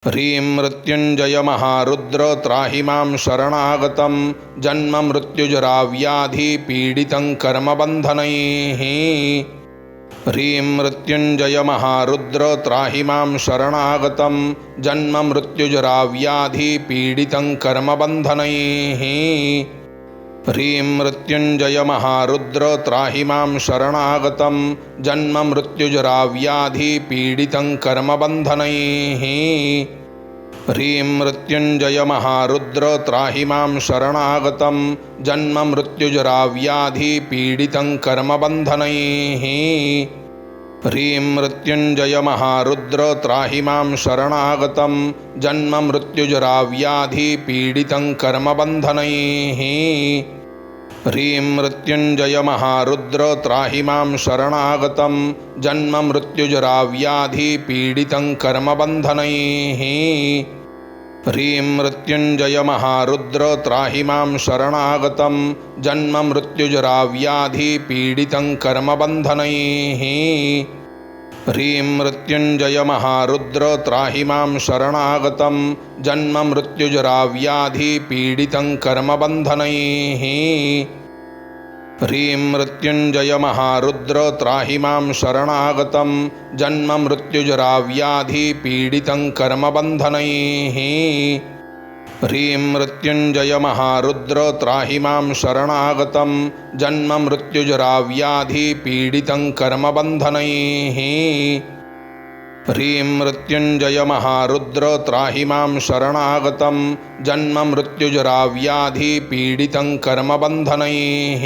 ह्रीं मृत्युञ्जय महारुद्र त्राहि मां शरणागतं जन्म मृत्युजरा व्याधि पीडितं कर्मबन्धनैः। ह्रीं मृत्युञ्जय महारुद्र त्राहि मां शरणागतं जन्म मृत्युजरा व्याधि पीडितं कर्मबन्धनैः। ह्रीं मृत्युञ्जय महारुद्र त्राहि मां शरणागतं जन्म मृत्युजरा व्याधि पीडितं कर्मबन्धनैः। ह्रीं मृत्युञ्जय महारुद्र त्राहि मां शरणागतं जन्म मृत्युजरा व्याधि पीडितं कर्मबन्धनैः। ह्रीं मृत्युञ्जय महारुद्र त्राहि मां शरणागतं जन्म मृत्युजरा व्याधि पीडितं कर्मबन्धनैः। ह्रीं मृत्युञ्जय महारुद्र त्राहि मां शरणागतं जन्म मृत्युजरा व्याधि पीडितं कर्मबन्धनैः। ह्रीं मृत्युञ्जय महारुद्र त्राहि मां शरणागतं जन्म मृत्युजरा व्याधि पीडितं कर्मबन्धनैः। ह्रीं मृत्युञ्जय महारुद्र त्राहि मां शरणागतं जन्म मृत्युजरा व्याधि पीडितं कर्मबन्धनैः। ह्रीं मृत्युञ्जय महारुद्र त्राहि मां शरणागतं जन्म मृत्युजरा व्याधि पीडितं कर्मबन्धनैः। ह्रीं मृत्युञ्जय महारुद्र त्राहि मां शरणागतं जन्म मृत्युजरा व्याधि पीडितं कर्मबन्धनैः। ह्रीं मृत्युञ्जय महारुद्र त्राहि मां शरणागतं जन्म मृत्युजरा व्याधि पीडितं कर्मबन्धनैः।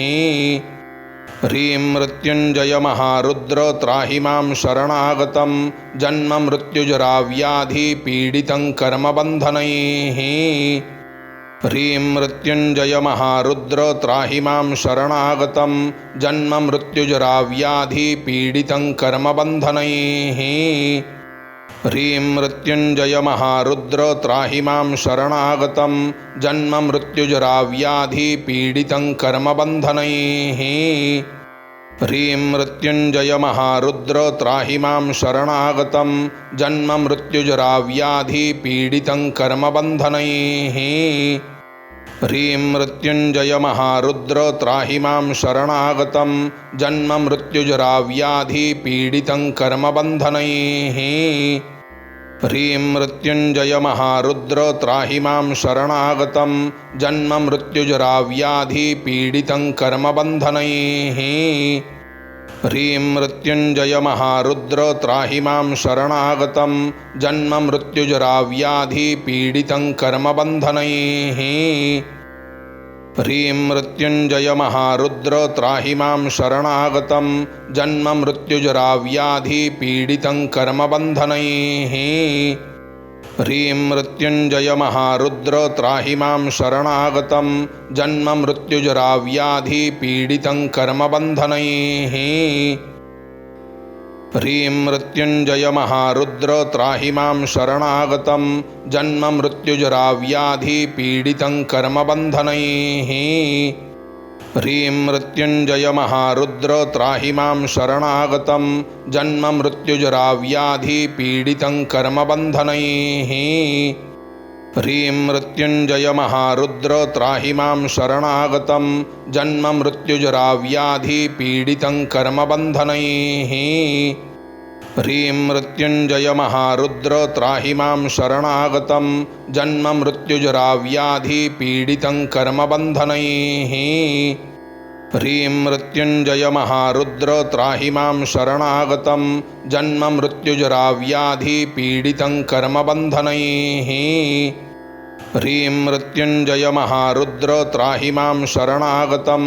ह्रीं मृत्युञ्जय महारुद्र त्राहि मां शरणागतं जन्म मृत्युजरा व्याधि पीडितं कर्मबन्धनैः। ह्रीं मृत्युञ्जय महारुद्र त्राहि मां शरणागतं जन्म मृत्युजरा व्याधि पीडितं कर्मबन्धनैः। ह्रीं मृत्युञ्जय महारुद्र त्राहि मां शरणागतं जन्म मृत्युजरा व्याधि पीडितं कर्मबन्धनैः। ह्रीं मृत्युञ्जय महारुद्र त्राहि मां शरणागतं जन्म मृत्युजरा व्याधि पीडितं कर्मबन्धनैः। ह्रीं मृत्युञ्जय महारुद्र त्राहि मां शरणागतं जन्म मृत्युजरा व्याधि पीडितं कर्मबन्धनैः। ह्रीं मृत्युञ्जय महारुद्र त्राहि मां शरणागतं जन्म मृत्युजरा व्याधि पीडितं कर्मबन्धनैः। ह्रीं मृत्युञ्जय महारुद्र त्राहि मां शरणागतं जन्म मृत्युजरा व्याधि पीडितं कर्मबन्धनैः। ह्रीं मृत्युञ्जय महारुद्र त्राहि मां शरणागतं जन्म मृत्युजरा व्याधि पीडितं कर्मबन्धनैः। ह्रीं मृत्युञ्जय महारुद्र त्राहि मां शरणागतं जन्म मृत्युजरा व्याधि पीडितं कर्मबन्धनैः। ह्रीं मृत्युञ्जय महारुद्र त्राहि मां शरणागतं जन्म मृत्युजरा व्याधि पीडितं कर्मबन्धनैः। ह्रीं मृत्युञ्जय महारुद्र त्राहि मां शरणागतं जन्म मृत्युजरा व्याधि पीडितं कर्मबन्धनैः। ह्रीं मृत्युञ्जय महारुद्र त्राहि मां शरणागतं जन्म मृत्युजरा व्याधि पीडितं कर्मबन्धनैः। ह्रीं मृत्युञ्जय महारुद्र त्राहि मां शरणागतं जन्म मृत्युजरा व्याधि पीडितं कर्मबन्धनैः। ह्रीं मृत्युञ्जय महारुद्र त्राहि मां शरणागतं जन्म मृत्युजरा व्याधि पीडितं कर्मबन्धनैः। ह्रीं मृत्युञ्जय महारुद्र त्राहि मां शरणागतं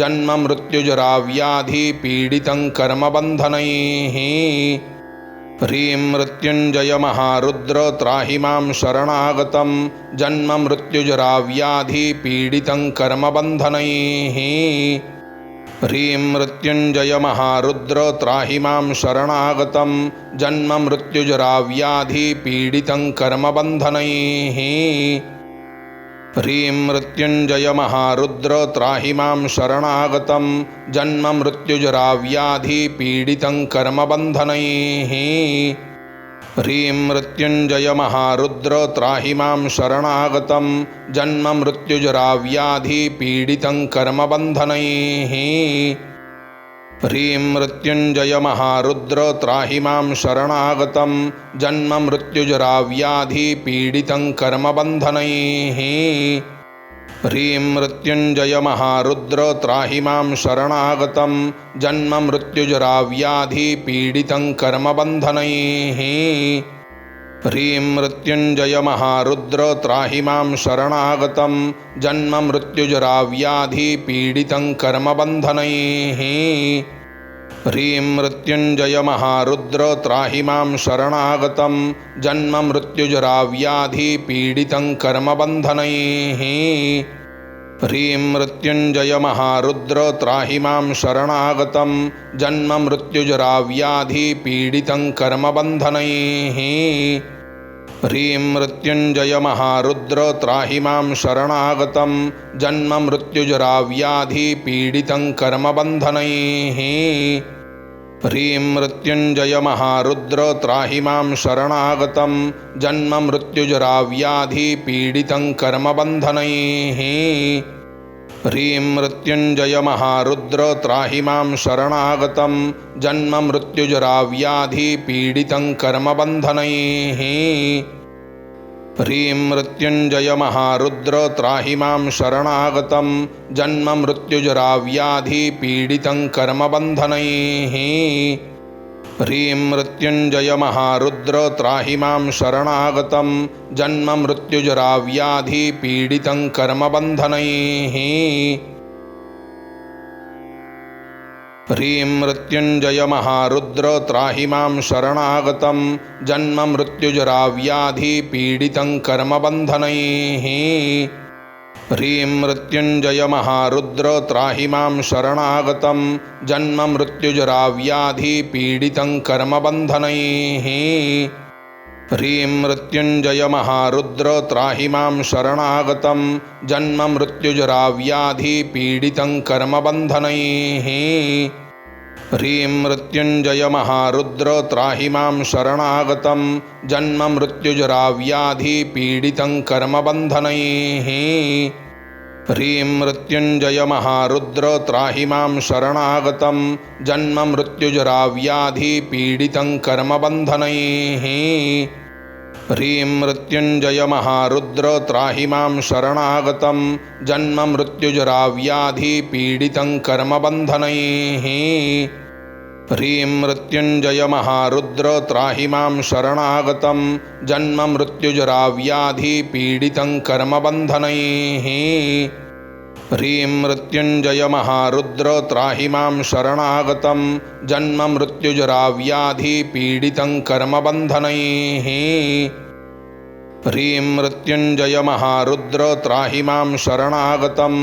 जन्म मृत्युजरा व्याधि पीडितं कर्मबन्धनैः। ह्रीं मृत्युञ्जय महारुद्र त्राहि मां शरणागतं जन्म मृत्युजरा व्याधि पीडितं कर्मबन्धनैः। ह्रीं मृत्युञ्जय महारुद्र त्राहि मां शरणागतं जन्म मृत्युजरा व्याधि पीडितं कर्मबन्धनैः। ह्रीं मृत्युञ्जय महारुद्र त्राहि मां शरणागतं जन्म मृत्युजरा व्याधि पीडितं कर्मबन्धनैः। ह्रीं मृत्युञ्जयमहारुद्र त्राहि मां शरणागतं जन्ममृत्युजराव्याधिपीडितं कर्मबन्धनैः। ह्रीं मृत्युञ्जयमहारुद्र त्राहि मां शरणागतं जन्ममृत्युजराव्याधिपीडितं कर्मबन्धनैः। ह्रीं मृत्युञ्जयमहारुद्र त्राहि मां शरणागतं जन्ममृत्युजराव्याधिपीडितं कर्मबन्धनैः। ह्रीं मृत्युञ्जयमहारुद्र त्राहि मां शरणागतं जन्ममृत्युजराव्याधिपीडितं कर्मबन्धनैः। ह्रीं मृत्युञ्जयमहारुद्र त्राहि मां शरणागतं जन्ममृत्युजराव्याधिपीडितं कर्मबन्धनैः। ह्रीं मृत्युञ्जयमहारुद्र त्राहि मां शरणागतं जन्ममृत्युजराव्याधिपीडितं कर्मबन्धनैः। ह्रीं मृत्युञ्जयमहारुद्र त्राहि मां शरणागतं जन्ममृत्युजराव्याधिपीडितं कर्मबन्धनैः। ह्रीं मृत्युञ्जयमहारुद्र त्राहि मां शरणागतं जन्ममृत्युजराव्याधिपीडितं कर्मबन्धनैः। ह्रीं मृत्युञ्जयमहारुद्र त्राहि मां शरणागतं जन्ममृत्युजराव्याधिपीडितं कर्मबन्धनैः। ह्रीं मृत्युञ्जयमहारुद्र त्राहि मां शरणागतं जन्ममृत्युजराव्याधिपीडितं कर्मबन्धनैः। ह्रीं मृत्युञ्जयमहारुद्र त्राहि मां शरणागतं जन्ममृत्युजराव्याधिपीडितं कर्मबन्धनैः। ह्रीं मृत्युञ्जयमहारुद्र त्राहि मां शरणागतं जन्ममृत्युजराव्याधिपीडितं कर्मबन्धनैः। ह्रीं मृत्युञ्जयमहारुद्र त्राहि मां शरणागतं जन्ममृत्युजराव्याधिपीडितं कर्मबन्धनैः। ह्रीं मृत्युञ्जयमहारुद्र त्राहि मां शरणागतं जन्ममृत्युजराव्याधिपीडितं कर्मबन्धनैः। ह्रीं मृत्युञ्जयमहारुद्र त्राहि मां शरणागतं जन्ममृत्युजराव्याधिपीडितं कर्मबन्धनैः। ह्रीं मृत्युञ्जयमहारुद्र त्राहि मां शरणागतं जन्ममृत्युजराव्याधिपीडितं कर्मबन्धनैः। ह्रीं मृत्युञ्जयमहारुद्र त्राहि मां शरणागतं जन्ममृत्युजराव्याधिपीडितं कर्मबन्धनैः। ह्रीं मृत्युञ्जयमहारुद्र त्राहि मां शरणागतं जन्ममृत्युजराव्याधिपीडितं कर्मबन्धनैः। ह्रीं मृत्युञ्जयमहारुद्र त्राहि मां शरणागतं जन्ममृत्युजराव्याधिपीडितं कर्मबन्धनैः। ह्रीं मृत्युञ्जयमहारुद्र त्राहि मां शरणागतं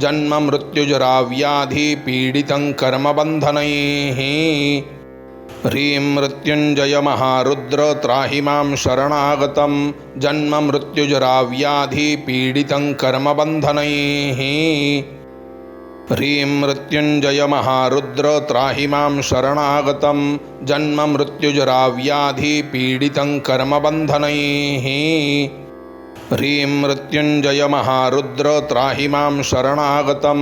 जन्ममृत्युजराव्याधिपीडितं कर्मबन्धनैः। ह्रीं मृत्युञ्जयमहारुद्र त्राहि मां शरणागतं जन्ममृत्युजराव्याधिपीडितं कर्मबन्धनैः। ह्रीं मृत्युञ्जयमहारुद्र त्राहि मां शरणागतं जन्ममृत्युजराव्याधिपीडितं कर्मबन्धनैः। ह्रीं मृत्युञ्जयमहारुद्र त्राहि मां शरणागतं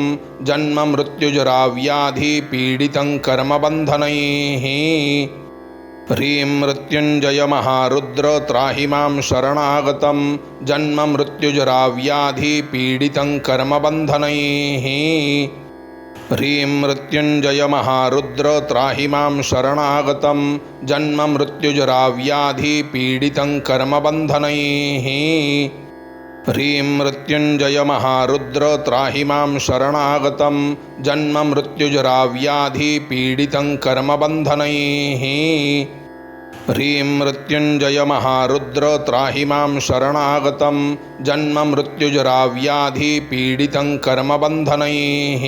जन्ममृत्युजराव्याधिपीडितं कर्मबन्धनैः। ह्रीं मृत्युञ्जयमहारुद्र त्राहि मां शरणागतं जन्ममृत्युजराव्याधिपीडितं कर्मबन्धनैः। ह्रीं मृत्युञ्जयमहारुद्र त्राहि मां शरणागतं जन्ममृत्युजराव्याधिपीडितं कर्मबन्धनैः। ह्रीं मृत्युञ्जयमहारुद्र त्राहि मां शरणागतं जन्ममृत्युजराव्याधिपीडितं कर्मबन्धनैः। ह्रीं मृत्युञ्जयमहारुद्र त्राहि मां शरणागतं जन्ममृत्युजराव्याधिपीडितं कर्मबन्धनैः।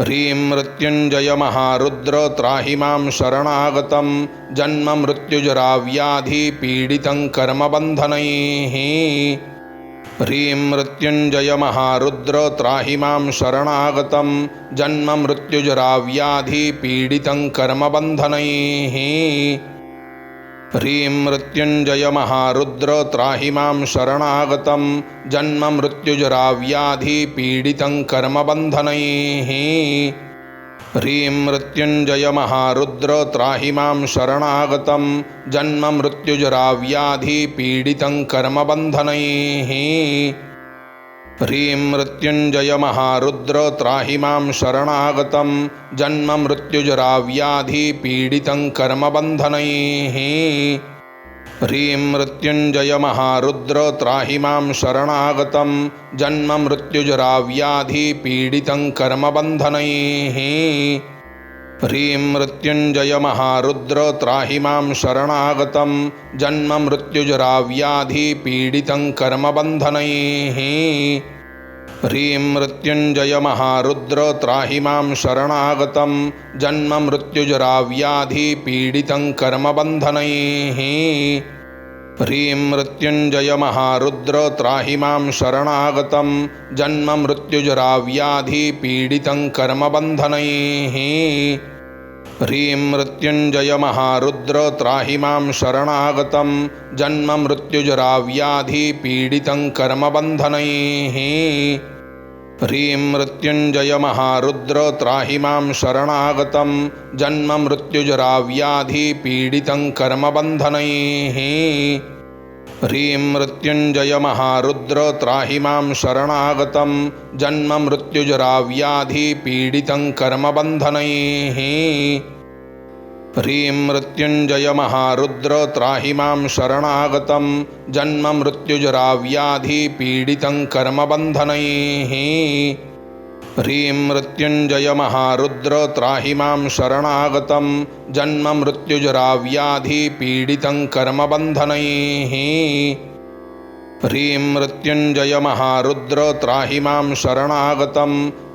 ह्रीं मृत्युञ्जयमहारुद्र त्राहि मां शरणागतं जन्ममृत्युजराव्याधिपीडितं कर्मबन्धनैः। ह्रीं मृत्युञ्जयमहारुद्र त्राहि मां शरणागतं जन्ममृत्युजराव्याधिपीडितं कर्मबन्धनैः। ह्रीं मृत्युञ्जय महारुद्र त्राहि मां शरणागतं जन्म मृत्युजराव्याधिपीडितं कर्मबन्धनैः। ह्रीं मृत्युञ्जय महारुद्र त्राहि मां शरणागतं जन्म मृत्युजराव्याधिपीडितं कर्मबन्धनैः। ह्रीं मृत्युञ्जय महारुद्र त्राहि मां शरणागतं जन्म मृत्युजराव्याधिपीडितं कर्मबन्धनैः। ह्रीं मृत्युञ्जय महारुद्र त्राहि मां शरणागतं जन्म मृत्युजराव्याधिपीडितं कर्मबन्धनैः। ह्रीं मृत्युञ्जय महारुद्र त्राहि मां शरणागतं जन्म मृत्युजराव्याधिपीडितं कर्मबन्धनैः। ह्रीं मृत्युञ्जय महारुद्र त्राहि मां शरणागतं जन्म मृत्युजराव्याधिपीडितं कर्मबन्धनैः। ह्रीं मृत्युञ्जय महारुद्र त्राहि मां शरणागतं जन्म मृत्युजराव्याधिपीडितं कर्मबन्धनैः। ह्रीं मृत्युञ्जय महारुद्र त्राहि मां शरणागतं जन्म मृत्युजराव्याधिपीडितं कर्मबन्धनैः। ह्रीं मृत्युञ्जय महारुद्र त्राहि मां शरणागतं जन्म मृत्युजराव्याधिपीडितं कर्मबन्धनैः। ह्रीं मृत्युञ्जय महारुद्र त्राहि मां शरणागतं जन्म मृत्युजराव्याधिपीडितं कर्मबन्धनैः। ह्रीं मृत्युञ्जय महारुद्र त्राहि मां शरणागतं जन्म मृत्युजराव्याधिपीडितं कर्मबन्धनैः। ह्रीं मृत्युञ्जय महारुद्र त्राहि मां शरणागतं जन्म मृत्युजराव्याधिपीडितं कर्मबन्धनैः। ह्रीं मृत्युञ्जय महारुद्र त्राहि मां शरणागतं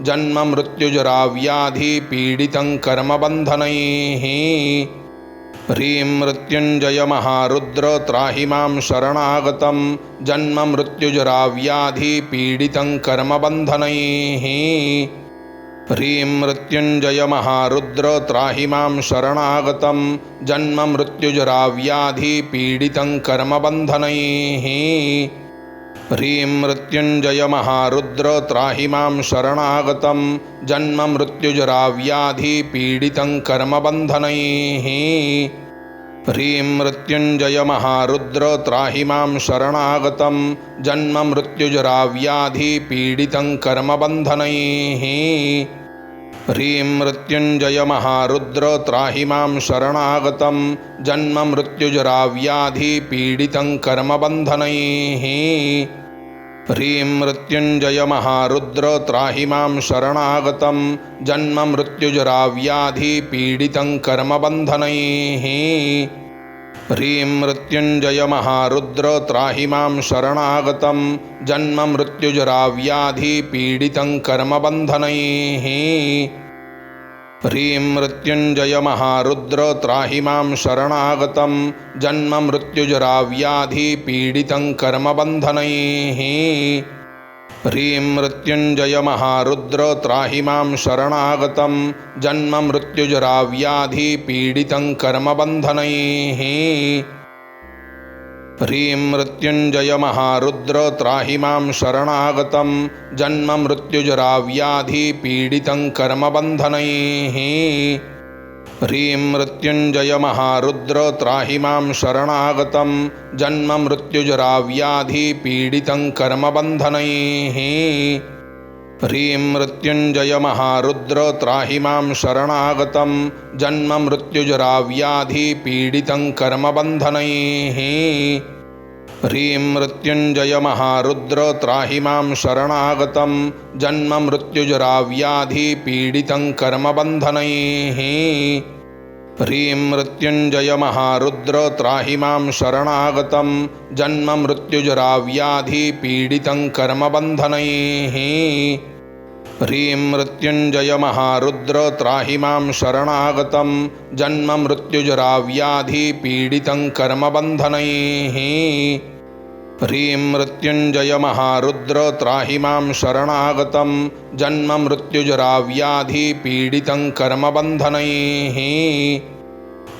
जन्म मृत्युजराव्याधिपीडितं कर्मबन्धनैः। ह्रीं मृत्युञ्जय महारुद्र त्राहि मां शरणागतं जन्म मृत्युजराव्याधिपीडितं कर्मबन्धनैः। ह्रीं मृत्युञ्जय महारुद्र त्राहि मां शरणागतं जन्म मृत्युजराव्याधिपीडितं कर्मबन्धनैः। ह्रीं मृत्युञ्जय महारुद्र त्राहि मां शरणागतं जन्म मृत्युजराव्याधिपीडितं कर्मबन्धनैः। ह्रीं मृत्युञ्जय महारुद्र त्राहि मां शरणागतं जन्म मृत्युजराव्याधिपीडितं कर्मबन्धनैः। ह्रीं मृत्युञ्जय महारुद्र त्राहि मां शरणागतं जन्म मृत्युजराव्याधिपीडितं कर्मबन्धनैः। ह्रीं मृत्युञ्जय महारुद्र त्राहि मां शरणागतं जन्म मृत्युजराव्याधिपीडितं कर्मबन्धनैः। ह्रीं मृत्युञ्जय महारुद्र त्राहि मां शरणागतं जन्म मृत्युजराव्याधिपीडितं कर्मबन्धनैः। ह्रीं मृत्युञ्जय महारुद्र त्राहि मां शरणागतं जन्म मृत्युजराव्याधिपीडितं कर्मबन्धनैः। ह्रीं मृत्युञ्जय महारुद्र त्राहि मां शरणागतं जन्म मृत्युजराव्याधिपीडितं कर्मबन्धनैः। ह्रीं मृत्युञ्जय महारुद्र त्राहि मां शरणागतं जन्म मृत्युजराव्याधिपीडितं कर्मबन्धनैः। ह्रीं मृत्युञ्जय महारुद्र त्राहि मां शरणागतं जन्म मृत्युजराव्याधिपीडितं कर्मबन्धनैः। ह्रीं मृत्युञ्जय महारुद्र त्राहि मां शरणागतं जन्म मृत्युजराव्याधिपीडितं कर्मबन्धनैः। ह्रीं मृत्युञ्जय महारुद्र त्राहि मां शरणागतं जन्म मृत्युजराव्याधिपीडितं कर्मबन्धनैः। ह्रीं मृत्युञ्जय महारुद्र त्राहि मां शरणागतं जन्म मृत्युजराव्याधिपीडितं कर्मबन्धनैः। ह्रीं मृत्युञ्जय महारुद्र त्राहि मां शरणागतं जन्म मृत्युजराव्याधिपीडितं कर्मबन्धनैः। ह्रीं मृत्युञ्जय महारुद्र त्राहि मां शरणागतं जन्म मृत्युजराव्याधिपीडितं कर्मबन्धनैः।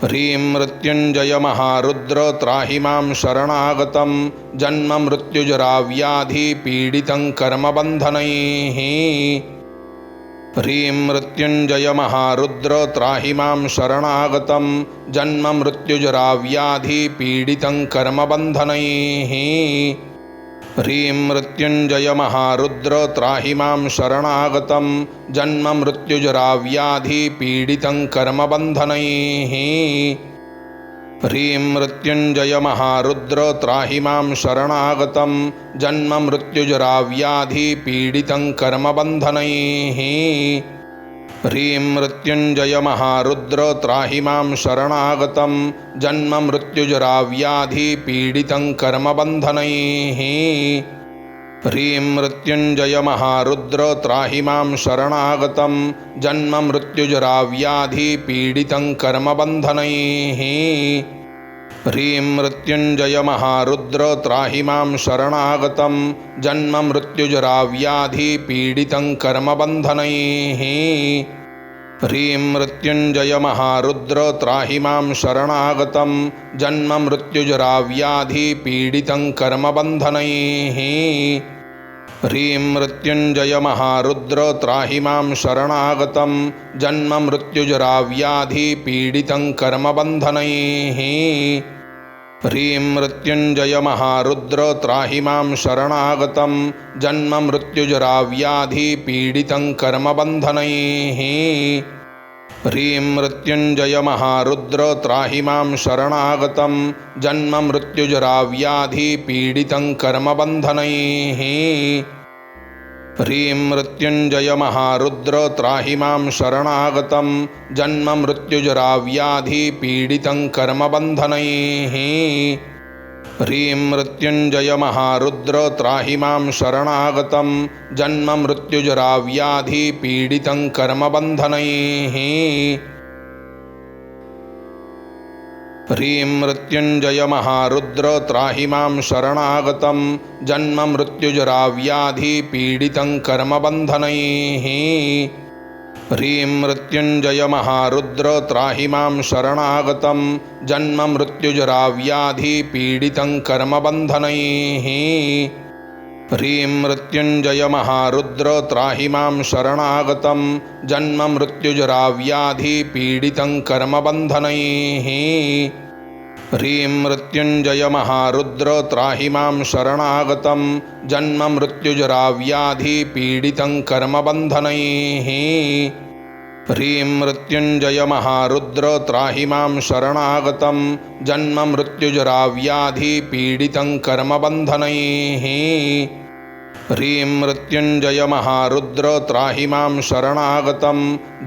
ह्रीं मृत्युञ्जय महारुद्र त्राहि मां शरणागतं जन्म मृत्युजराव्याधिपीडितं कर्मबन्धनैः। ह्रीं मृत्युञ्जय महारुद्र त्राहि मां शरणागतं जन्म मृत्युजराव्याधिपीडितं कर्मबन्धनैः। ह्रीं मृत्युञ्जय महारुद्र त्राहि मां शरणागतं जन्म मृत्युजराव्याधिपीडितं कर्मबन्धनैः। ह्रीं मृत्युञ्जय महारुद्र त्राहि मां शरणागतं जन्म मृत्युजराव्याधिपीडितं कर्मबन्धनैः। ह्रीं मृत्युञ्जय महारुद्र त्राहि मां शरणागतं जन्म मृत्युजराव्याधिपीडितं कर्मबन्धनैः। ह्रीं मृत्युञ्जय महारुद्र त्राहि मां शरणागतं जन्म मृत्युजराव्याधिपीडितं कर्मबन्धनैः। ह्रीं मृत्युञ्जय महारुद्र त्राहि मां शरणागतं जन्म मृत्युजराव्याधिपीडितं कर्मबन्धनैः। ह्रीं मृत्युञ्जय महारुद्र त्राहि मां शरणागतं जन्म मृत्युजराव्याधिपीडितं कर्मबन्धनैः। ह्रीं मृत्युञ्जय महारुद्र त्राहि मां शरणागतं जन्म मृत्युजराव्याधिपीडितं कर्मबन्धनैः। ह्रीं मृत्युञ्जय महारुद्र त्राहि मां शरणागतं जन्म मृत्युजराव्याधिपीडितं कर्मबन्धनैः। ह्रीं मृत्युञ्जय महारुद्र त्राहि मां शरणागतं जन्म मृत्युजराव्याधिपीडितं कर्मबन्धनैः। ह्रीं मृत्युञ्जय महारुद्र त्राहि मां शरणागतं जन्म मृत्युजराव्याधिपीडितं कर्मबन्धनैः। ह्रीं मृत्युञ्जय महारुद्र त्राहि मां शरणागतं जन्म मृत्युजराव्याधिपीडितं कर्मबन्धनैः। ह्रीं मृत्युञ्जय महारुद्र त्राहि मां शरणागतं जन्म मृत्युजराव्याधिपीडितं कर्मबन्धनैः। ह्रीं मृत्युञ्जय महारुद्र त्राहि मां शरणागतं जन्म मृत्युजराव्याधिपीडितं कर्मबन्धनैः। ह्रीं मृत्युञ्जय महारुद्र त्राहि मां शरणागतं जन्म मृत्युजराव्याधिपीडितं कर्मबन्धनैः। ह्रीं मृत्युञ्जय महारुद्र त्राहि मां शरणागतं जन्म मृत्युजराव्याधिपीडितं कर्मबन्धनैः। ह्रीं मृत्युञ्जय महारुद्र त्राहि मां शरणागतं जन्म मृत्युजराव्याधिपीडितं कर्मबन्धनैः। ह्रीं मृत्युञ्जय महारुद्र त्राहि मां शरणागतं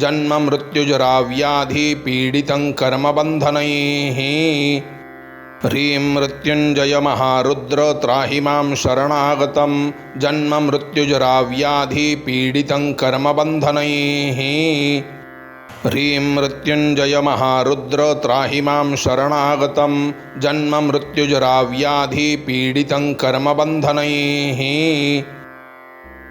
जन्म मृत्युजराव्याधिपीडितं कर्मबन्धनैः। ह्रीं मृत्युञ्जय महारुद्र त्राहि मां शरणागतं जन्म मृत्युजराव्याधिपीडितं कर्मबन्धनैः। ह्रीं मृत्युञ्जय महारुद्र त्राहि मां शरणागतं जन्म मृत्युजराव्याधिपीडितं कर्मबन्धनैः।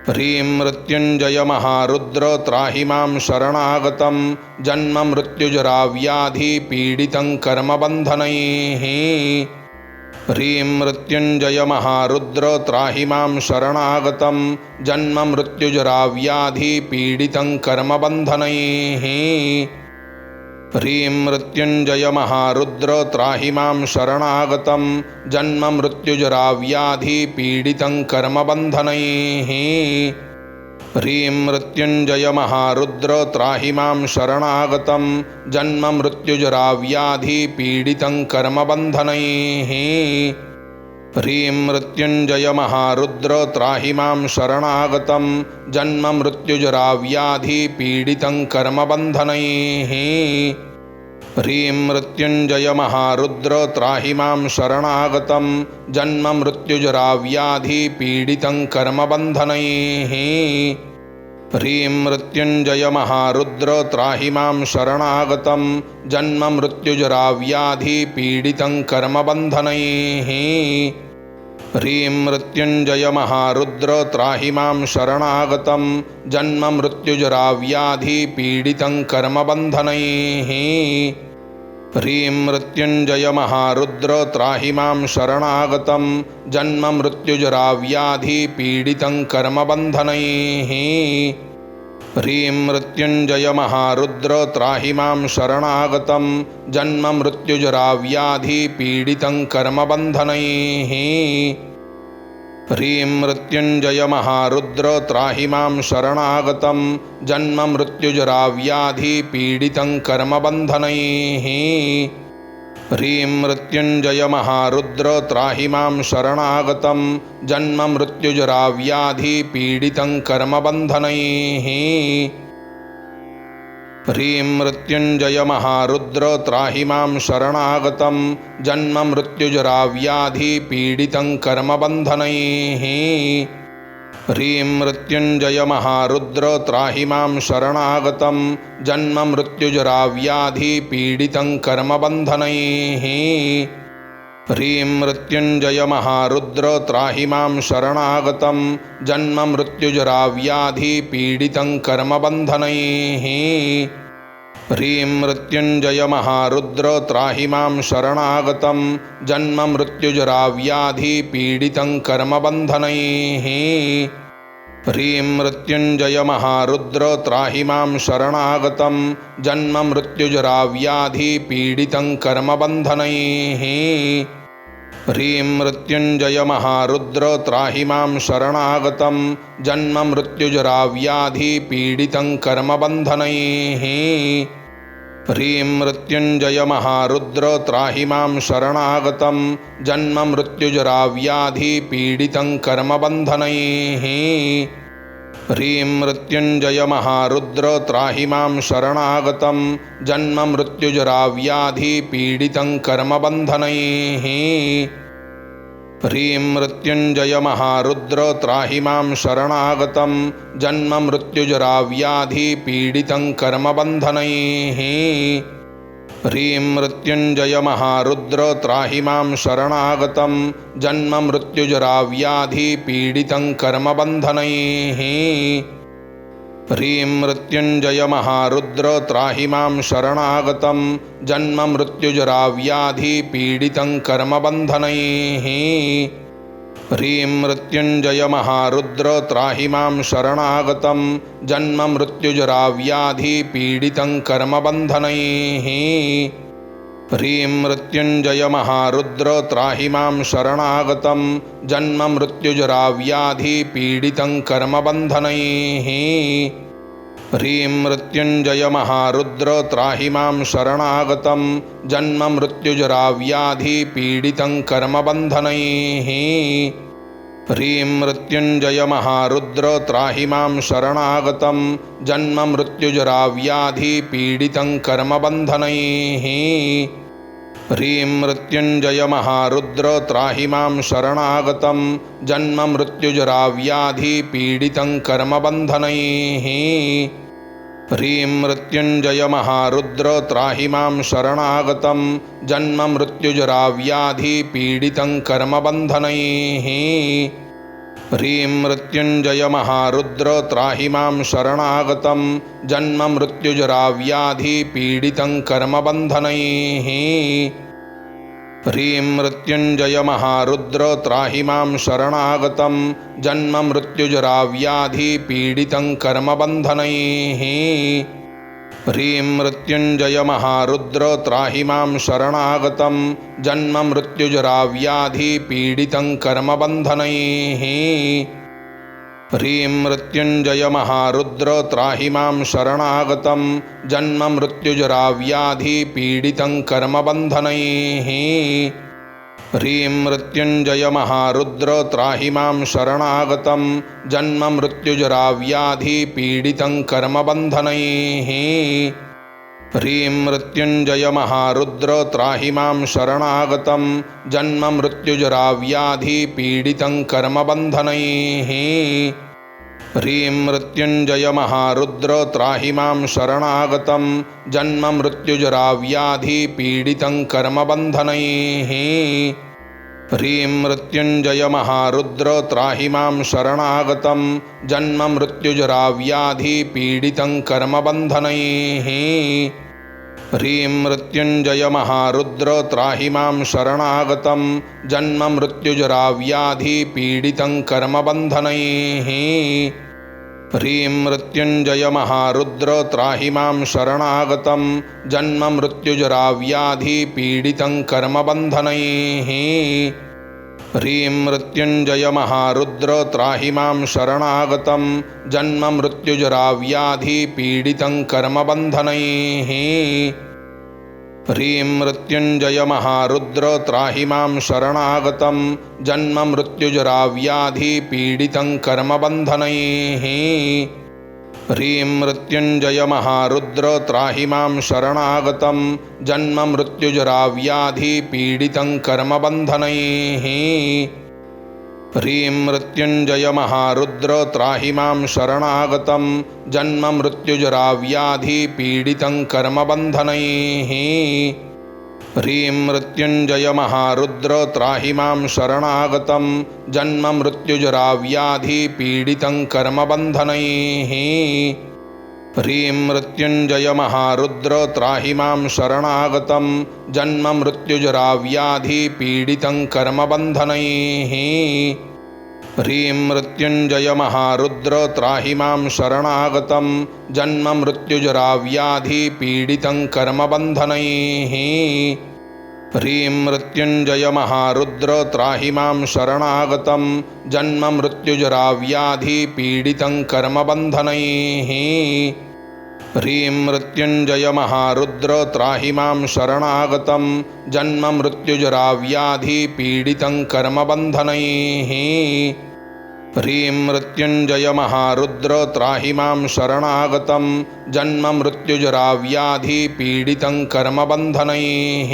ह्रीं मृत्युञ्जय महारुद्र त्राहि मां शरणागतं जन्म मृत्युजराव्याधिपीडितं कर्मबन्धनैः। ह्रीं मृत्युञ्जय महारुद्र त्राहि मां शरणागतं जन्म मृत्युजराव्याधिपीडितं कर्मबन्धनैः। ह्रीं मृत्युञ्जय महारुद्र त्राहि मां शरणागतं जन्म मृत्युजराव्याधिपीडितं कर्मबन्धनैः। ह्रीं मृत्युञ्जय महारुद्र त्राहि मां शरणागतं जन्म मृत्युजराव्याधिपीडितं कर्मबन्धनैः। ह्रीं मृत्युञ्जय महारुद्र त्राहि मां शरणागतं जन्म मृत्युजराव्याधिपीडितं कर्मबन्धनैः। ह्रीं मृत्युञ्जय महारुद्र त्राहि मां शरणागतं जन्म मृत्युजराव्याधिपीडितं कर्मबन्धनैः। ह्रीं मृत्युञ्जय महारुद्र त्राहि मां शरणागतं जन्म मृत्युजराव्याधिपीडितं कर्मबन्धनैः। ह्रीं मृत्युञ्जय महारुद्र त्राहि मां शरणागतं जन्म मृत्युजराव्याधिपीडितं कर्मबन्धनैः। ह्रीं मृत्युञ्जयमहारुद्र त्राहि मां शरणागतं जन्ममृत्युजराव्याधिपीडितं कर्मबन्धनैः। ह्रीं मृत्युञ्जयमहारुद्र त्राहि मां शरणागतं जन्ममृत्युजराव्याधिपीडितं कर्मबन्धनैः। ह्रीं मृत्युञ्जयमहारुद्र त्राहि मां शरणागतं जन्ममृत्युजराव्याधिपीडितं कर्मबन्धनैः। ह्रीं मृत्युञ्जयमहारुद्र त्राहि मां शरणागतं जन्ममृत्युजराव्याधिपीडितं कर्मबन्धनैः। ह्रीं मृत्युञ्जयमहारुद्र त्राहि मां शरणागतं जन्ममृत्युजराव्याधिपीडितं कर्मबन्धनैः। ह्रीं मृत्युञ्जयमहारुद्र त्राहि मां शरणागतं जन्ममृत्युजराव्याधिपीडितं कर्मबन्धनैः। ह्रीं मृत्युञ्जयमहारुद्र त्राहि मां शरणागतं जन्ममृत्युजराव्याधिपीडितं कर्मबन्धनैः। ह्रीं मृत्युञ्जयमहारुद्र त्राहि मां शरणागतं जन्ममृत्युजराव्याधिपीडितं कर्मबन्धनैः। ह्रीं मृत्युञ्जयमहारुद्र त्राहि मां शरणागतं जन्ममृत्युजराव्याधिपीडितं कर्मबन्धनैः। ह्रीं मृत्युञ्जयमहारुद्र त्राहि मां शरणागतं जन्ममृत्युजराव्याधिपीडितं कर्मबन्धनैः। ह्रीं मृत्युञ्जयमहारुद्र त्राहि मां शरणागतं जन्ममृत्युजराव्याधिपीडितं कर्मबन्धनैः। ह्रीं मृत्युञ्जयमहारुद्र त्राहि मां शरणागतं जन्ममृत्युजराव्याधिपीडितं कर्मबन्धनैः। ह्रीं मृत्युञ्जयमहारुद्र त्राहि मां शरणागतं जन्ममृत्युजराव्याधिपीडितं कर्मबन्धनैः। ह्रीं मृत्युञ्जयमहारुद्र त्राहि मां शरणागतं जन्ममृत्युजराव्याधिपीडितं कर्मबन्धनैः। ह्रीं मृत्युञ्जयमहारुद्र त्राहि मां शरणागतं जन्ममृत्युजराव्याधिपीडितं कर्मबन्धनैः। ह्रीं मृत्युञ्जयमहारुद्र त्राहि मां शरणागतं जन्ममृत्युजराव्याधिपीडितं कर्मबन्धनैः। ह्रीं मृत्युञ्जयमहारुद्र त्राहि मां शरणागतं जन्ममृत्युजराव्याधिपीडितं कर्मबन्धनैः। ह्रीं मृत्युञ्जयमहारुद्र त्राहि मां शरणागतं जन्ममृत्युजराव्याधिपीडितं कर्मबन्धनैः। ह्रीं मृत्युञ्जयमहारुद्र त्राहि मां शरणागतं जन्ममृत्युजराव्याधिपीडितं कर्मबन्धनैः। ह्रीं मृत्युञ्जयमहारुद्र त्राहि मां शरणागतं जन्ममृत्युजराव्याधिपीडितं कर्मबन्धनैः। ह्रीं मृत्युञ्जयमहारुद्र त्राहि मां शरणागतं जन्ममृत्युजराव्याधिपीडितं कर्मबन्धनैः। ह्रीं मृत्युञ्जयमहारुद्र त्राहि मां शरणागतं जन्ममृत्युजराव्याधिपीडितं कर्मबन्धनैः। ह्रीं मृत्युञ्जयमहारुद्र त्राहि मां शरणागतं जन्ममृत्युजराव्याधिपीडितं कर्मबन्धनैः। ह्रीं मृत्युञ्जयमहारुद्र त्राहि मां शरणागतं जन्ममृत्युजराव्याधिपीडितं कर्मबन्धनैः। ह्रीं मृत्युञ्जयमहारुद्र त्राहि मां शरणागतं जन्ममृत्युजराव्याधिपीडितं कर्मबन्धनैः। ह्रीं मृत्युञ्जयमहारुद्र त्राहि मां शरणागतं जन्ममृत्युजराव्याधिपीडितं कर्मबन्धनैः। ह्रीं मृत्युञ्जयमहारुद्र त्राहि मां शरणागतं जन्ममृत्युजराव्याधिपीडितं कर्मबन्धनैः। ह्रीं मृत्युञ्जयमहारुद्र त्राहि मां शरणागतं जन्ममृत्युजराव्याधिपीडितं कर्मबन्धनैः। ह्रीं मृत्युञ्जयमहारुद्र त्राहि मां शरणागतं जन्ममृत्युजराव्याधिपीडितं कर्मबन्धनैः। ह्रीं मृत्युञ्जय महारुद्र त्राहि मां शरणागतं जन्म मृत्युजराव्याधिपीडितं कर्मबन्धनैः। ह्रीं मृत्युञ्जय महारुद्र त्राहि मां शरणागतं जन्म मृत्युजराव्याधिपीडितं कर्मबन्धनैः। ह्रीं मृत्युञ्जय महारुद्र त्राहि मां शरणागतं जन्म मृत्युजराव्याधिपीडितं कर्मबन्धनैः। ह्रीं मृत्युञ्जय महारुद्र त्राहि मां शरणागतं जन्म मृत्युजराव्याधिपीडितं कर्मबन्धनैः। ह्रीं मृत्युञ्जय महारुद्र त्राहि मां शरणागतं जन्म मृत्युजराव्याधिपीडितं कर्मबन्धनैः। ह्रीं मृत्युञ्जय महारुद्र त्राहि मां शरणागतं जन्म मृत्युजराव्याधिपीडितं कर्मबन्धनैः। ह्रीं मृत्युञ्जय महारुद्र त्राहि मां शरणागतं जन्म मृत्युजराव्याधिपीडितं कर्मबन्धनैः। ह्रीं मृत्युञ्जय महारुद्र त्राहि मां शरणागतं जन्म मृत्युजराव्याधिपीडितं कर्मबन्धनैः। ह्रीं मृत्युञ्जय महारुद्र त्राहि मां शरणागतं जन्म मृत्युजराव्याधिपीडितं कर्मबन्धनैः। ह्रीं मृत्युञ्जय महारुद्र त्राहि मां शरणागतं जन्म मृत्युजराव्याधिपीडितं कर्मबन्धनैः। ह्रीं मृत्युञ्जय महारुद्र त्राहि मां शरणागतं जन्म मृत्युजराव्याधिपीडितं कर्मबन्धनैः। ह्रीं मृत्युञ्जय महारुद्र त्राहि मां शरणागतं जन्म मृत्युजराव्याधिपीडितं कर्मबन्धनैः।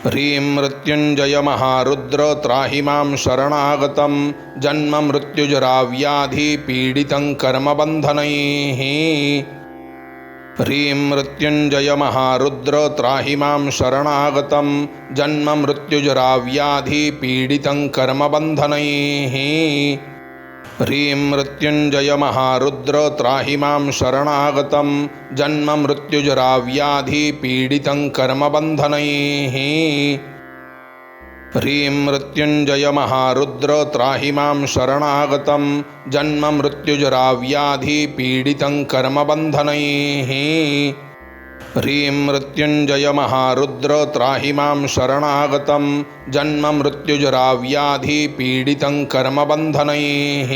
ह्रीं मृत्युञ्जय महारुद्र त्राहि मां शरणागतं जन्म मृत्युजराव्याधिपीडितं कर्मबन्धनैः। ह्रीं मृत्युञ्जय महारुद्र त्राहि मां शरणागतं जन्म मृत्युजराव्याधिपीडितं कर्मबन्धनैः। ह्रीं मृत्युञ्जय महारुद्र त्राहि मां शरणागतं जन्म मृत्युजराव्याधिपीडितं कर्मबन्धनैः। ह्रीं मृत्युञ्जय महारुद्र त्राहि मां शरणागतं जन्म मृत्युजराव्याधिपीडितं कर्मबन्धनैः। ह्रीं मृत्युञ्जय महारुद्र त्राहि मां शरणागतं जन्म मृत्युजराव्याधिपीडितं कर्मबन्धनैः।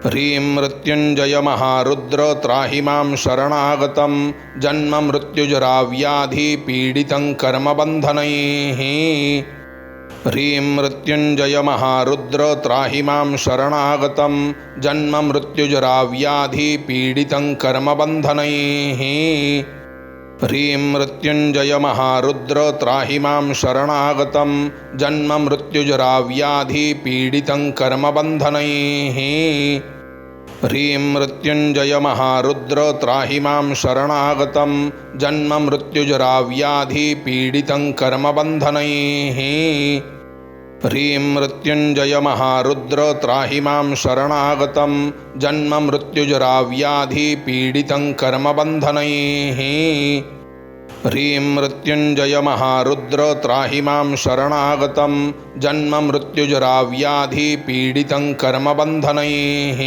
ह्रीं मृत्युञ्जय महारुद्र त्राहि मां शरणागतं जन्म मृत्युजराव्याधिपीडितं कर्मबन्धनैः। ह्रीं मृत्युञ्जय महारुद्र त्राहि मां शरणागतं जन्म मृत्युजराव्याधिपीडितं कर्मबन्धनैः। ह्रीं मृत्युञ्जय महारुद्र त्राहि मां शरणागतं जन्म मृत्युजराव्याधिपीडितं कर्मबन्धनैः। ह्रीं मृत्युञ्जय महारुद्र त्राहि मां शरणागतं जन्म मृत्युजराव्याधिपीडितं कर्मबन्धनैः। ह्रीं मृत्युञ्जय महारुद्र त्राहि मां शरणागतं जन्म मृत्युजराव्याधिपीडितं कर्मबन्धनैः। ह्रीं मृत्युञ्जय महारुद्र त्राहि मां शरणागतं जन्म मृत्युजराव्याधिपीडितं कर्मबन्धनैः।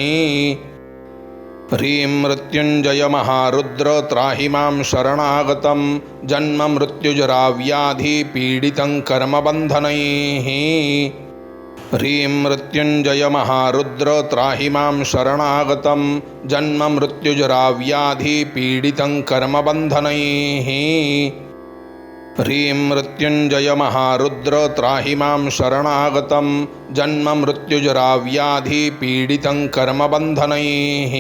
ह्रीं मृत्युञ्जय महारुद्र त्राहि मां शरणागतं जन्म मृत्युजराव्याधिपीडितं कर्मबन्धनैः। ह्रीं मृत्युञ्जय महारुद्र त्राहि मां शरणागतं जन्म मृत्युजराव्याधिपीडितं कर्मबन्धनैः। ह्रीं मृत्युञ्जय महारुद्र त्राहि मां शरणागतं जन्म मृत्युजराव्याधिपीडितं कर्मबन्धनैः।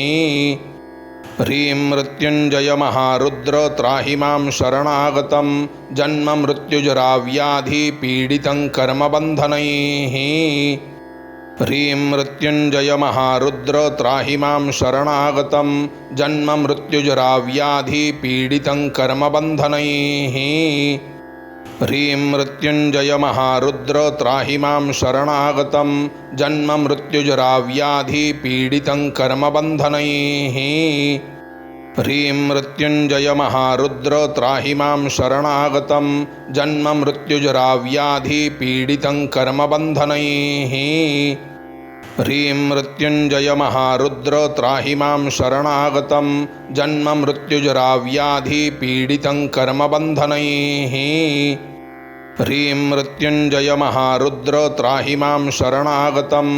ह्रीं मृत्युञ्जय महारुद्र त्राहि मां शरणागतं जन्म मृत्युजराव्याधिपीडितं कर्मबन्धनैः। ह्रीं मृत्युञ्जय महारुद्र त्राहि मां शरणागतं जन्म मृत्युजराव्याधिपीडितं कर्मबन्धनैः। ह्रीं मृत्युञ्जय महारुद्र त्राहि मां शरणागतं जन्म मृत्युजराव्याधिपीडितं कर्मबन्धनैः। ह्रीं मृत्युञ्जयमहारुद्र त्राहि मां शरणागतं जन्ममृत्युजराव्याधिपीडितं कर्मबन्धनैः। ह्रीं मृत्युञ्जयमहारुद्र त्राहि मां शरणागतं जन्ममृत्युजराव्याधिपीडितं कर्मबन्धनैः। ह्रीं मृत्युञ्जयमहारुद्र त्राहि मां शरणागतं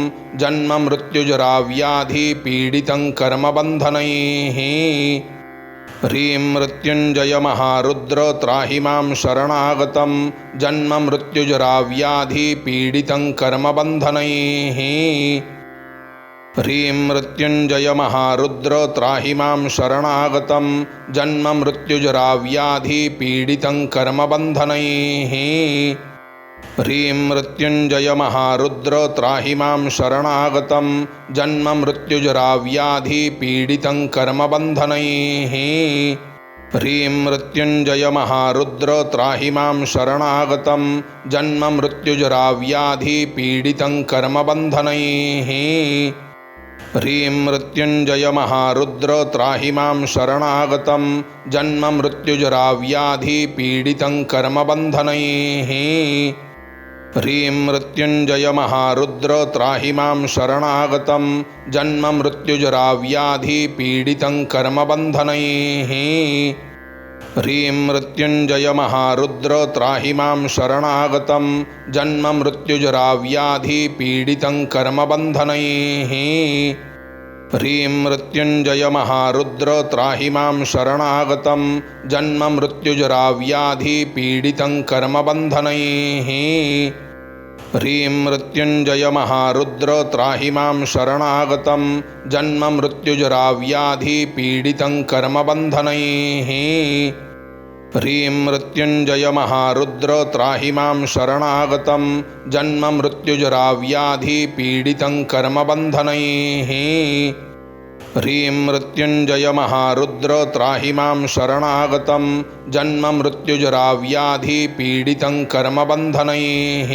जन्ममृत्युजराव्याधिपीडितं कर्मबन्धनैः। ह्रीं मृत्युञ्जयमहारुद्र त्राहि मां शरणागतं जन्ममृत्युजराव्याधिपीडितं कर्मबन्धनैः। ह्रीं मृत्युञ्जयमहारुद्र त्राहि मां शरणागतं जन्ममृत्युजराव्याधिपीडितं कर्मबन्धनैः। ह्रीं मृत्युञ्जयमहारुद्र त्राहि मां शरणागतं जन्ममृत्युजराव्याधिपीडितं कर्मबन्धनैः। ह्रीं मृत्युञ्जयमहारुद्र त्राहि मां शरणागतं जन्ममृत्युजराव्याधिपीडितं कर्मबन्धनैः। ह्रीं मृत्युञ्जयमहारुद्र त्राहि मां शरणागतं जन्ममृत्युजराव्याधिपीडितं कर्मबन्धनैः। ह्रीं मृत्युञ्जयमहारुद्र त्राहि मां शरणागतं जन्ममृत्युजराव्याधिपीडितं कर्मबन्धनैः। ह्रीं मृत्युञ्जयमहारुद्र त्राहि मां शरणागतं जन्ममृत्युजराव्याधिपीडितं कर्मबन्धनैः। ह्रीं मृत्युञ्जयमहारुद्र त्राहि मां शरणागतं जन्ममृत्युजराव्याधिपीडितं कर्मबन्धनैः। ह्रीं मृत्युञ्जयमहारुद्र त्राहि मां शरणागतं जन्ममृत्युजराव्याधिपीडितं कर्मबन्धनैः। ह्रीं मृत्युञ्जयमहारुद्र त्राहि मां शरणागतं जन्ममृत्युजराव्याधिपीडितं कर्मबन्धनैः। ह्रीं मृत्युञ्जयमहारुद्र त्राहि मां शरणागतं जन्ममृत्युजराव्याधिपीडितं कर्मबन्धनैः।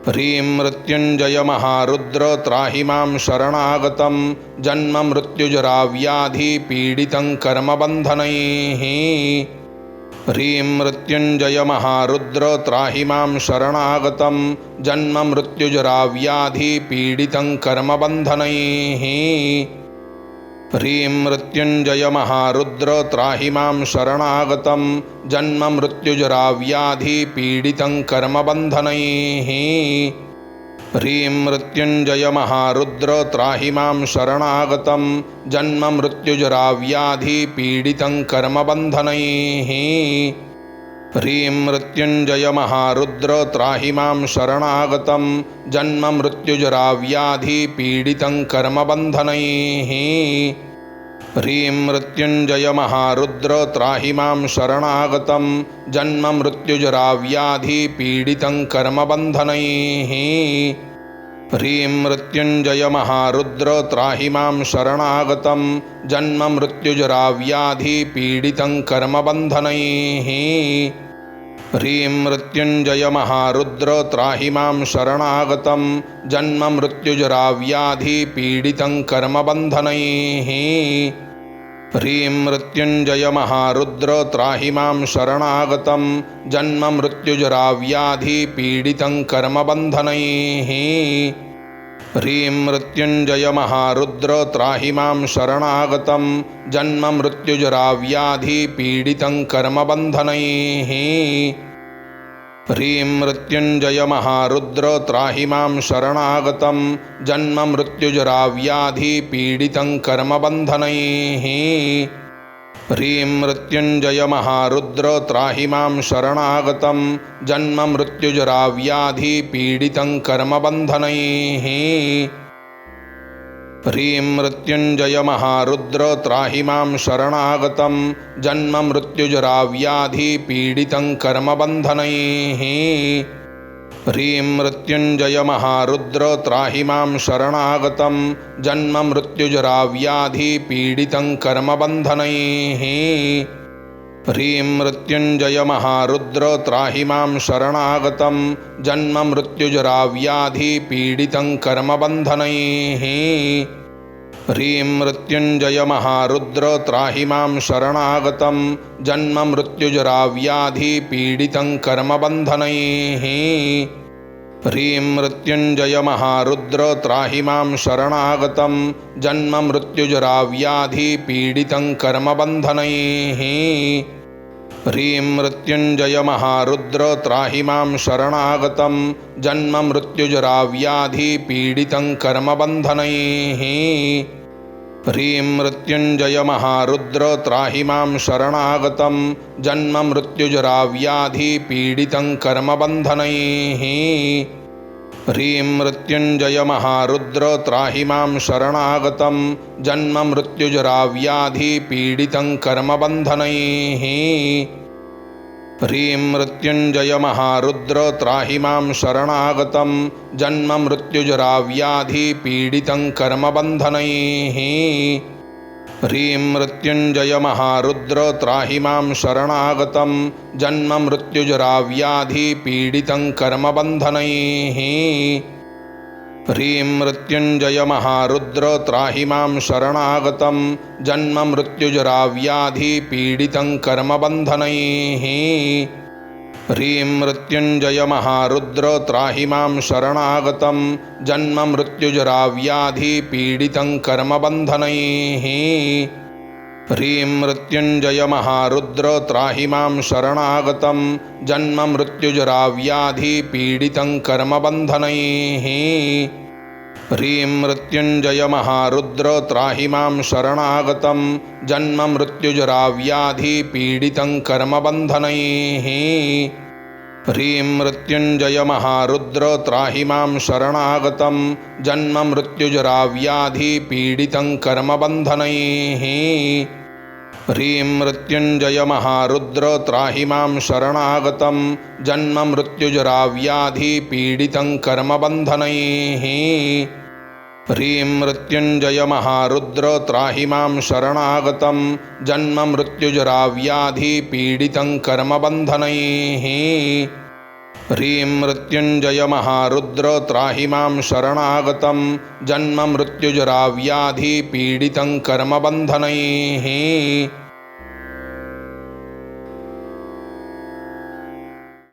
ह्रीं मृत्युञ्जयमहारुद्र त्राहि मां शरणागतं जन्ममृत्युजराव्याधिपीडितं कर्मबन्धनैः। ह्रीं मृत्युञ्जयमहारुद्र त्राहि मां शरणागतं जन्ममृत्युजराव्याधिपीडितं कर्मबन्धनैः। ह्रीं मृत्युञ्जयमहारुद्र त्राहि मां शरणागतं जन्ममृत्युजराव्याधिपीडितं कर्मबन्धनैः। ह्रीं मृत्युञ्जयमहारुद्र त्राहि मां शरणागतं जन्ममृत्युजराव्याधिपीडितं कर्मबन्धनैः। ह्रीं मृत्युञ्जयमहारुद्र त्राहि मां शरणागतं जन्ममृत्युजराव्याधिपीडितं कर्मबन्धनैः। ह्रीं मृत्युञ्जयमहारुद्र त्राहि मां शरणागतं जन्ममृत्युजराव्याधिपीडितं कर्मबन्धनैः। ह्रीं मृत्युञ्जयमहारुद्र त्राहि मां शरणागतं जन्ममृत्युजराव्याधिपीडितं कर्मबन्धनैः। ह्रीं मृत्युञ्जयमहारुद्र त्राहि मां शरणागतं जन्ममृत्युजराव्याधिपीडितं कर्मबन्धनैः। ह्रीं मृत्युञ्जयमहारुद्र त्राहि मां शरणागतं जन्ममृत्युजराव्याधिपीडितं कर्मबन्धनैः। ह्रीं मृत्युञ्जयमहारुद्र त्राहि मां शरणागतं जन्ममृत्युजराव्याधिपीडितं कर्मबन्धनैः। ह्रीं मृत्युञ्जयमहारुद्र त्राहि मां शरणागतं जन्ममृत्युजराव्याधिपीडितं कर्मबन्धनैः। ह्रीं मृत्युञ्जयमहारुद्र त्राहि मां शरणागतं जन्ममृत्युजराव्याधिपीडितं कर्मबन्धनैः। ह्रीं मृत्युञ्जयमहारुद्र त्राहि मां शरणागतं जन्ममृत्युजराव्याधिपीडितं कर्मबन्धनैः। ह्रीं मृत्युञ्जयमहारुद्र त्राहि मां शरणागतं जन्ममृत्युजराव्याधिपीडितं कर्मबन्धनैः। ह्रीं मृत्युञ्जयमहारुद्र त्राहि मां शरणागतं जन्ममृत्युजराव्याधिपीडितं कर्मबन्धनैः। ह्रीं मृत्युञ्जय महारुद्र त्राहि मां शरणागतं जन्म मृत्युजराव्याधिपीडितं कर्मबन्धनैः। ह्रीं मृत्युञ्जय महारुद्र त्राहि मां शरणागतं जन्म मृत्युजराव्याधिपीडितं कर्मबन्धनैः। ह्रीं मृत्युञ्जय महारुद्र त्राहि मां शरणागतं जन्म मृत्युजराव्याधिपीडितं कर्मबन्धनैः। ह्रीं मृत्युञ्जय महारुद्र त्राहि मां शरणागतं जन्म मृत्युजराव्याधिपीडितं कर्मबन्धनैः। ह्रीं मृत्युञ्जय महारुद्र त्राहि मां शरणागतं जन्म मृत्युजराव्याधिपीडितं कर्मबन्धनैः। ह्रीं मृत्युञ्जय महारुद्र त्राहि मां शरणागतं जन्म मृत्युजराव्याधिपीडितं कर्मबन्धनैः। ह्रीं मृत्युञ्जय महारुद्र त्राहि मां शरणागतं जन्म मृत्युजराव्याधिपीडितं कर्मबन्धनैः। ह्रीं मृत्युञ्जय महारुद्र त्राहि मां शरणागतं जन्म मृत्युजराव्याधिपीडितं कर्मबन्धनैः। ह्रीं मृत्युञ्जय महारुद्र त्राहि मां शरणागतं जन्म मृत्युजराव्याधिपीडितं कर्मबन्धनैः। ह्रीं मृत्युञ्जय महारुद्र त्राहि मां शरणागतं जन्म मृत्युजराव्याधिपीडितं कर्मबन्धनैः। ह्रीं मृत्युञ्जय महारुद्र त्राहि मां शरणागतं जन्म मृत्युजराव्याधिपीडितं कर्मबन्धनैः। ह्रीं मृत्युञ्जय महारुद्र त्राहि मां शरणागतं जन्म मृत्युजराव्याधिपीडितं कर्मबन्धनैः। ह्रीं मृत्युञ्जय महारुद्र त्राहि मां शरणागतं जन्म मृत्युजराव्याधिपीडितं कर्मबन्धनैः। ह्रीं मृत्युञ्जय महारुद्र त्राहि मां शरणागतं जन्म मृत्युजराव्याधिपीडितं कर्मबन्धनैः। ह्रीं मृत्युञ्जय महारुद्र त्राहि मां शरणागतं जन्म मृत्युजराव्याधिपीडितं कर्मबन्धनैः।